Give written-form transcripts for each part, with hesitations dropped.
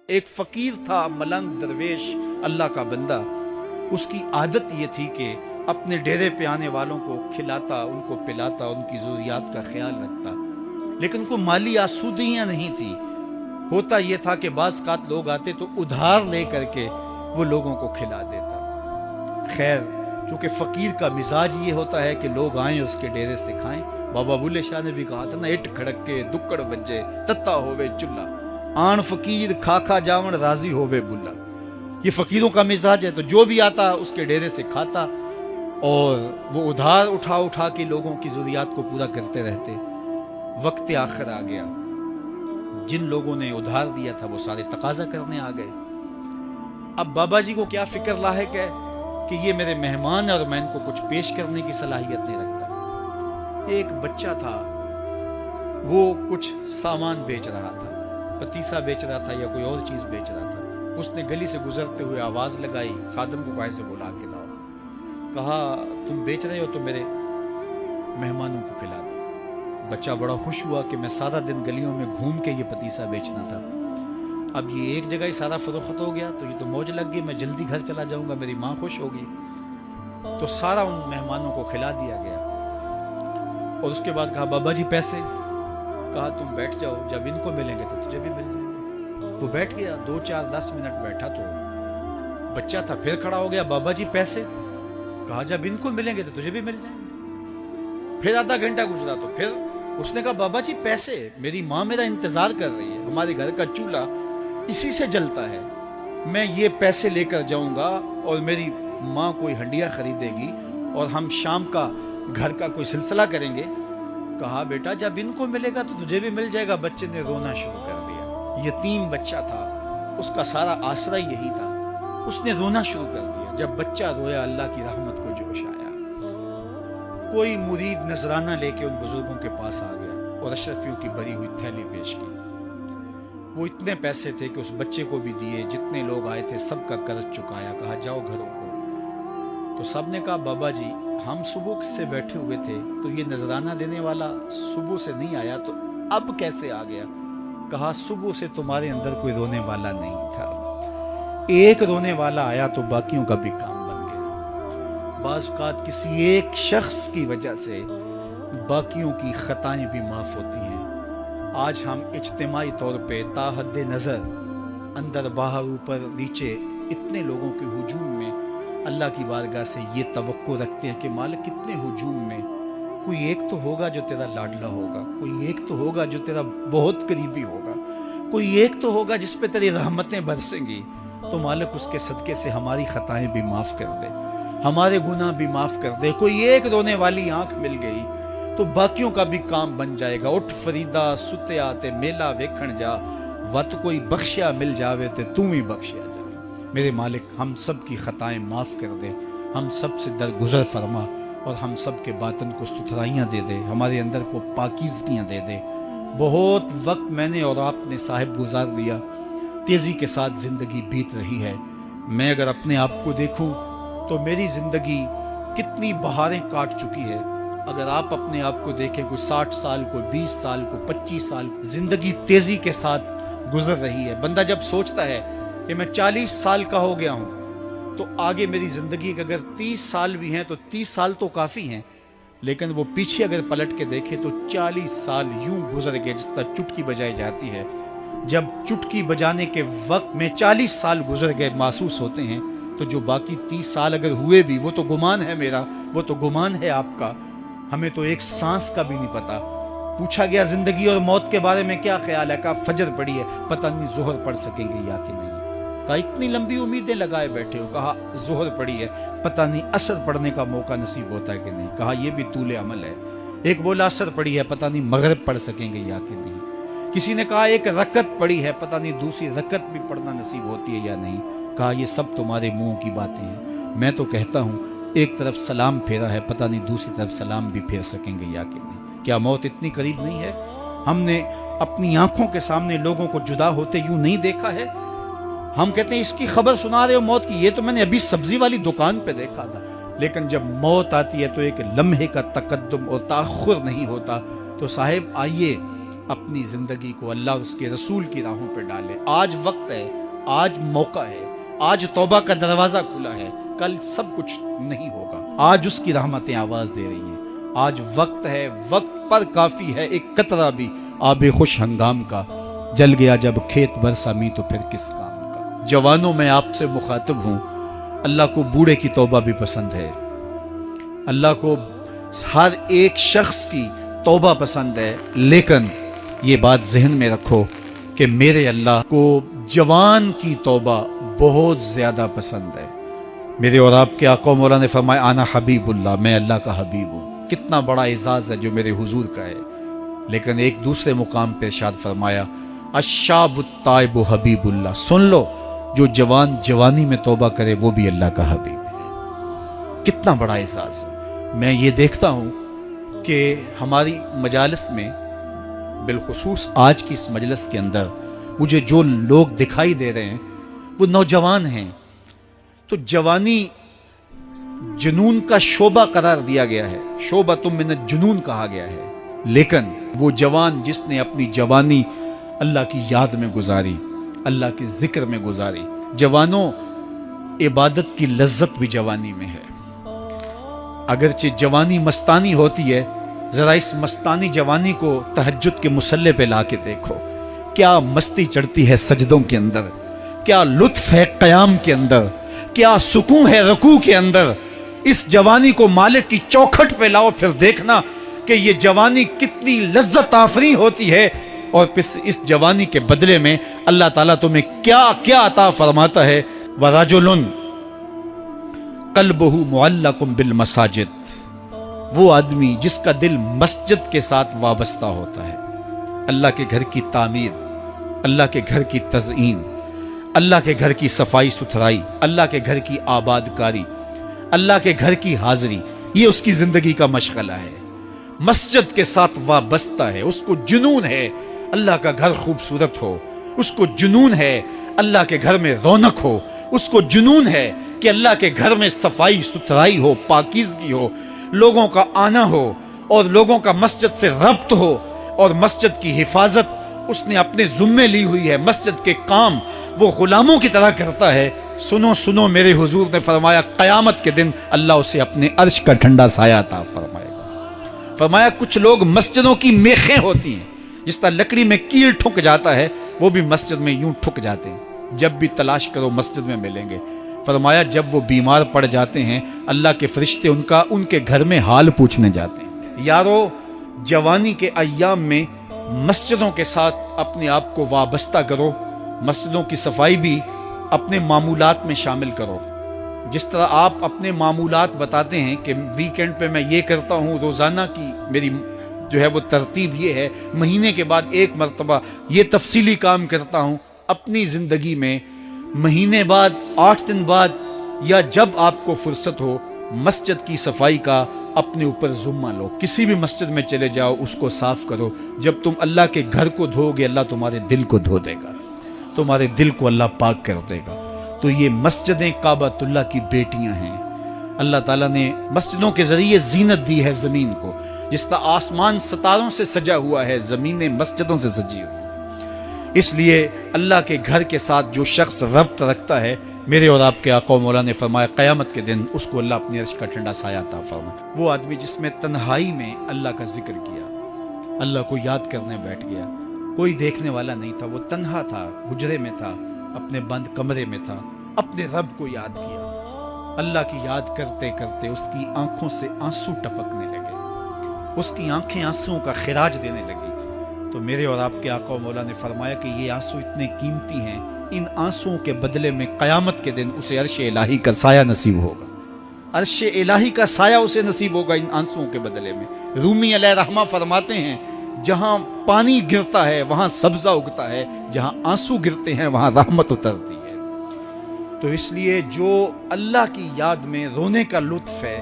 ایک فقیر تھا، ملنگ درویش، اللہ کا بندہ. اس کی عادت یہ تھی کہ اپنے ڈیرے پہ آنے والوں کو کھلاتا، ان کو پلاتا، ان کی ضروریات کا خیال رکھتا، لیکن کو مالی آسودگیاں نہیں تھی. ہوتا یہ تھا کہ بعض اوقات لوگ آتے تو ادھار لے کر کے وہ لوگوں کو کھلا دیتا. خیر، چونکہ فقیر کا مزاج یہ ہوتا ہے کہ لوگ آئیں اس کے ڈیرے سے کھائیں. بابا بلے شاہ نے بھی کہا تھا نا، اٹ کھڑک کے دکڑ بجے تتا ہووے چلا، آن فقیر کھا کھا جاون راضی ہووے بلا. یہ فقیروں کا مزاج ہے. تو جو بھی آتا اس کے ڈیرے سے کھاتا اور وہ ادھار اٹھا اٹھا کے لوگوں کی ضروریات کو پورا کرتے رہتے. وقت آخر آ گیا، جن لوگوں نے ادھار دیا تھا وہ سارے تقاضا کرنے آ گئے. اب بابا جی کو کیا فکر لاحق ہے کہ یہ میرے مہمان اور میں ان کو کچھ پیش کرنے کی صلاحیت نہیں رکھتا. ایک بچہ تھا، وہ کچھ سامان بیچ رہا تھا، پتیسا بیچ رہا تھا یا کوئی اور چیز بیچ رہا تھا. اس نے گلی سے گزرتے ہوئے آواز لگائی، خادم کو کہا سے بلا کے لاؤ. کہا تم بیچ رہے ہو تو میرے مہمانوں کو کھلا دو. بچہ بڑا خوش ہوا کہ میں سارا دن گلیوں میں گھوم کے یہ پتیسا بیچنا تھا، اب یہ ایک جگہ ہی سارا فروخت ہو گیا تو یہ تو موج لگ گئی، میں جلدی گھر چلا جاؤں گا، میری ماں خوش ہوگی. تو سارا ان مہمانوں کو کھلا دیا گیا. اور اس کے بعد کہا بابا جی پیسے. کہا تم بیٹھ جاؤ، جب ان کو ملیں گے تو تجھے بھی مل جائیں گے. وہ بیٹھ گیا، 2 4 10 منٹ بیٹھا تو بچہ تھا پھر کھڑا ہو گیا، بابا جی پیسے. کہا جب ان کو ملیں گے تو تجھے بھی مل جائیں گے. پھر آدھا گھنٹہ گزرا تو پھر اس نے کہا بابا جی پیسے، میری ماں میرا انتظار کر رہی ہے، ہمارے گھر کا چولہا اسی سے جلتا ہے، میں یہ پیسے لے کر جاؤں گا اور میری ماں کوئی ہنڈیا خریدے گی اور ہم شام کا گھر کا کوئی سلسلہ کریں گے. کہا بیٹا جب ان کو ملے گا تو تجھے بھی مل جائے گا. بچے نے رونا شروع کر دیا. یتیم بچہ تھا، اس کا سارا آسرا یہی تھا. اس نے رونا شروع کر دیا. جب بچہ رویا اللہ کی رحمت کو جوش آیا. کوئی مرید نذرانہ لے کے ان بزرگوں کے پاس آ گیا اور اشرفیوں کی بھری ہوئی تھیلی پیش کی. وہ اتنے پیسے تھے کہ اس بچے کو بھی دیے، جتنے لوگ آئے تھے سب کا قرض چکایا. کہا جاؤ گھروں کو. تو سب نے کہا بابا جی ہم صبح سے بیٹھے ہوئے تھے تو یہ نذرانہ دینے والا صبح سے نہیں آیا تو اب کیسے آ گیا؟ کہا صبح سے تمہارے اندر کوئی رونے والا نہیں تھا، ایک رونے والا آیا تو باقیوں کا بھی کام بن گیا. بعض اوقات کسی ایک شخص کی وجہ سے باقیوں کی خطائیں بھی معاف ہوتی ہیں. آج ہم اجتماعی طور پہ تا حد نظر اندر باہر اوپر نیچے اتنے لوگوں کے ہجوم میں اللہ کی بارگاہ سے یہ توقع رکھتے ہیں کہ مالک کتنے ہجوم میں کوئی ایک تو ہوگا جو تیرا لاڈلا ہوگا، کوئی ایک تو ہوگا جو تیرا بہت قریبی ہوگا، کوئی ایک تو ہوگا جس پہ تیری رحمتیں برسیں گی. تو مالک اس کے صدقے سے ہماری خطائیں بھی معاف کر دے، ہمارے گناہ بھی معاف کر دے. کوئی ایک رونے والی آنکھ مل گئی تو باقیوں کا بھی کام بن جائے گا. اٹھ فریدا ستیا تے میلہ ویکھن جا، وت کوئی بخشیا مل جاوے تے توں ہی بخشیا جا. میرے مالک ہم سب کی خطائیں معاف کر دے، ہم سب سے درگزر فرما اور ہم سب کے باطن کو ستھرائیاں دے دے، ہمارے اندر کو پاکیزگیاں دے دے. بہت وقت میں نے اور آپ نے صاحب گزار لیا، تیزی کے ساتھ زندگی بیت رہی ہے. میں اگر اپنے آپ کو دیکھوں تو میری زندگی کتنی بہاریں کاٹ چکی ہے. اگر آپ اپنے آپ کو دیکھیں، کوئی 60 سال، کوئی 20 سال، کوئی 25 سال، زندگی تیزی کے ساتھ گزر رہی ہے. بندہ جب سوچتا ہے کہ میں 40 سال کا ہو گیا ہوں تو آگے میری زندگی کے اگر 30 سال بھی ہیں تو 30 سال تو کافی ہیں، لیکن وہ پیچھے اگر پلٹ کے دیکھے تو 40 سال یوں گزر گئے جس طرح چٹکی بجائی جاتی ہے. جب چٹکی بجانے کے وقت میں 40 سال گزر گئے محسوس ہوتے ہیں تو جو باقی 30 سال اگر ہوئے بھی وہ تو گمان ہے میرا، وہ تو گمان ہے آپ کا. ہمیں تو ایک سانس کا بھی نہیں پتا. پوچھا گیا زندگی اور موت کے بارے میں کیا خیال ہے؟ کہا فجر پڑی ہے، پتہ نہیں ظہر پڑھ سکیں گے یا کہ نہیں. کہا اتنی لمبی امیدیں لگائے بیٹھے ہو. کہا ظہر پڑی ہے، پتہ نہیں عصر پڑھنے کا موقع نصیب ہوتا ہے کہ نہیں. کہا یہ بھی طول عمل ہے. ایک بولا عصر پڑی ہے، پتہ نہیں مغرب پڑھ سکیں گے یا کہ نہیں. کسی نے کہا ایک رکعت پڑی ہے، پتہ نہیں دوسری رکعت بھی پڑھنا نصیب ہوتی ہے یا نہیں. کہا یہ سب تمہارے منہوں کی باتیں ہیں. میں تو کہتا ہوں ایک طرف سلام پھیرا ہے، پتہ نہیں دوسری طرف سلام بھی پھیر سکیں گے یا کہ نہیں. کیا موت اتنی قریب نہیں ہے؟ ہم نے اپنی آنکھوں کے سامنے لوگوں کو جدا ہوتے یوں نہیں دیکھا ہے. ہم کہتے ہیں اس کی خبر سنا رہے ہو موت کی، یہ تو میں نے ابھی سبزی والی دکان پہ دیکھا تھا. لیکن جب موت آتی ہے تو ایک لمحے کا تقدم اور تاخر نہیں ہوتا. تو صاحب آئیے اپنی زندگی کو اللہ اور اس کے رسول کی راہوں پہ ڈالیں. آج وقت ہے, آج موقع ہے, آج توبہ کا دروازہ کھلا ہے, کل سب کچھ نہیں ہوگا. آج اس کی رحمتیں آواز دے رہی ہیں. آج وقت ہے, وقت پر کافی ہے. ایک قطرہ بھی آب خوش ہنگام کا جل گیا جب کھیت برسا می تو پھر کس کام کا. جوانوں میں آپ سے مخاطب ہوں, اللہ کو بوڑھے کی توبہ بھی پسند ہے. اللہ کو ہر ایک شخص کی توبہ پسند ہے, لیکن یہ بات ذہن میں رکھو کہ میرے اللہ کو جوان کی توبہ بہت زیادہ پسند ہے. میرے اور آپ کے آقا مولا نے فرمایا آنا حبیب اللہ, میں اللہ کا حبیب ہوں. کتنا بڑا اعزاز ہے جو میرے حضور کا ہے. لیکن ایک دوسرے مقام پہ ارشاد فرمایا الشاب التائب حبیب اللہ. سن لو, جو جوان جوانی میں توبہ کرے وہ بھی اللہ کا حبیب ہے. کتنا بڑا اعزاز ہے. میں یہ دیکھتا ہوں کہ ہماری مجالس میں, بالخصوص آج کی اس مجلس کے اندر, مجھے جو لوگ دکھائی دے رہے ہیں وہ نوجوان ہیں. تو جوانی جنون کا شعبہ قرار دیا گیا ہے, شعبہ تم من الجنون کہا گیا ہے. لیکن وہ جوان جس نے اپنی جوانی اللہ کی یاد میں گزاری, اللہ کے ذکر میں گزاری. جوانوں, عبادت کی لذت بھی جوانی میں ہے. اگرچہ جوانی مستانی ہوتی ہے, ذرا اس مستانی جوانی کو تہجد کے مصلے پہ لا کے دیکھو. کیا مستی چڑھتی ہے سجدوں کے اندر, کیا لطف ہے قیام کے اندر, کیا سکون ہے رکوع کے اندر. اس جوانی کو مالک کی چوکھٹ پہ لاؤ, پھر دیکھنا کہ یہ جوانی کتنی لذت آفریں ہوتی ہے. اور پھر اس جوانی کے بدلے میں اللہ تعالیٰ تمہیں کیا کیا عطا فرماتا ہے. وَرَجُلٌ قَلْبُهُ مُعَلَّقٌ بِالْمَسَاجِدِ, وہ آدمی جس کا دل مسجد کے ساتھ وابستہ ہوتا ہے. اللہ کے گھر کی تعمیر, اللہ کے گھر کی تزئین, اللہ کے گھر کی صفائی ستھرائی, اللہ کے گھر کی آباد کاری, اللہ کے گھر کی حاضری, یہ اس کی زندگی کا مشغلہ ہے. مسجد کے ساتھ وابستہ ہے. اس کو جنون ہے اللہ کا گھر خوبصورت ہو, اس کو جنون ہے اللہ کے گھر میں رونق ہو, اس کو جنون ہے کہ اللہ کے گھر میں صفائی ستھرائی ہو, پاکیزگی ہو, لوگوں کا آنا ہو اور لوگوں کا مسجد سے ربط ہو, اور مسجد کی حفاظت اس نے اپنے ذمے لی ہوئی ہے. مسجد کے کام وہ غلاموں کی طرح کرتا ہے. سنو سنو, میرے حضور نے فرمایا قیامت کے دن اللہ اسے اپنے عرش کا ٹھنڈا سایہ عطا فرمائے گا. فرمایا کچھ لوگ مسجدوں کی میخیں ہوتی ہیں, جس طرح لکڑی میں کیل ٹھک جاتا ہے, وہ بھی مسجد میں یوں ٹھک جاتے ہیں. جب بھی تلاش کرو مسجد میں ملیں گے. فرمایا جب وہ بیمار پڑ جاتے ہیں اللہ کے فرشتے ان کے گھر میں حال پوچھنے جاتے ہیں. یارو, جوانی کے ایام میں مسجدوں کے ساتھ اپنے آپ کو وابستہ کرو. مسجدوں کی صفائی بھی اپنے معمولات میں شامل کرو. جس طرح آپ اپنے معمولات بتاتے ہیں کہ ویکینڈ پہ میں یہ کرتا ہوں, روزانہ کی میری جو ہے وہ ترتیب یہ ہے, مہینے کے بعد ایک مرتبہ یہ تفصیلی کام کرتا ہوں. اپنی زندگی میں مہینے بعد, 8 دن بعد, یا جب آپ کو فرصت ہو, مسجد کی صفائی کا اپنے اوپر ذمہ لو. کسی بھی مسجد میں چلے جاؤ, اس کو صاف کرو. جب تم اللہ کے گھر کو دھو گے, اللہ تمہارے دل کو دھو دے گا, تمہارے دل کو اللہ پاک کر دے گا. تو یہ مسجدیں کعبۃ اللہ کی بیٹیاں ہیں. اللہ تعالیٰ نے مسجدوں کے ذریعے زینت دی ہے زمین کو. جس طرح آسمان ستاروں سے سجا ہوا ہے, زمینیں مسجدوں سے سجی ہوئی. اس لیے اللہ کے گھر کے ساتھ جو شخص ربط رکھتا ہے, میرے اور آپ کے آقا و مولا نے فرمایا قیامت کے دن اس کو اللہ اپنی عرش کا ٹھنڈا سایہ عطا فرمائے. وہ آدمی جس میں تنہائی میں اللہ کا ذکر کیا, اللہ کو یاد کرنے بیٹھ گیا, کوئی دیکھنے والا نہیں تھا, وہ تنہا تھا, حجرے میں تھا, اپنے بند کمرے میں تھا, اپنے رب کو یاد کیا. اللہ کی یاد کرتے کرتے اس کی آنکھوں سے آنسو ٹپکنے لگے, اس کی آنکھیں آنسوؤں کا خراج دینے لگی. تو میرے اور آپ کے آقا و مولا نے فرمایا کہ یہ آنسو اتنے قیمتی ہیں, ان آنسوؤں کے بدلے میں قیامت کے دن اسے عرش الہی کا سایہ نصیب ہوگا. عرش الہی کا سایہ اسے نصیب ہوگا ان آنسوؤں کے بدلے میں. رومی علیہ رحمہ فرماتے ہیں جہاں پانی گرتا ہے وہاں سبزہ اگتا ہے, جہاں آنسو گرتے ہیں وہاں رحمت اترتی ہے. تو اس لیے جو اللہ کی یاد میں رونے کا لطف ہے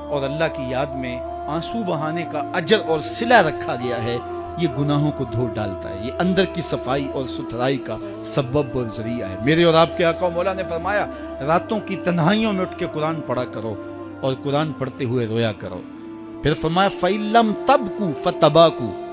اور اللہ کی یاد میں آنسو بہانے کا اجر اور صلہ رکھا گیا ہے, یہ گناہوں کو دھو ڈالتا ہے, یہ اندر کی صفائی اور ستھرائی کا سبب اور ذریعہ ہے. میرے اور آپ کے آقا مولا نے فرمایا راتوں کی تنہائیوں میں اٹھ کے قرآن پڑھا کرو اور قرآن پڑھتے ہوئے رویا کرو. پھر فرمایا فَإِن لَّمْ تَبْكُوا فَتَبَاكُوا,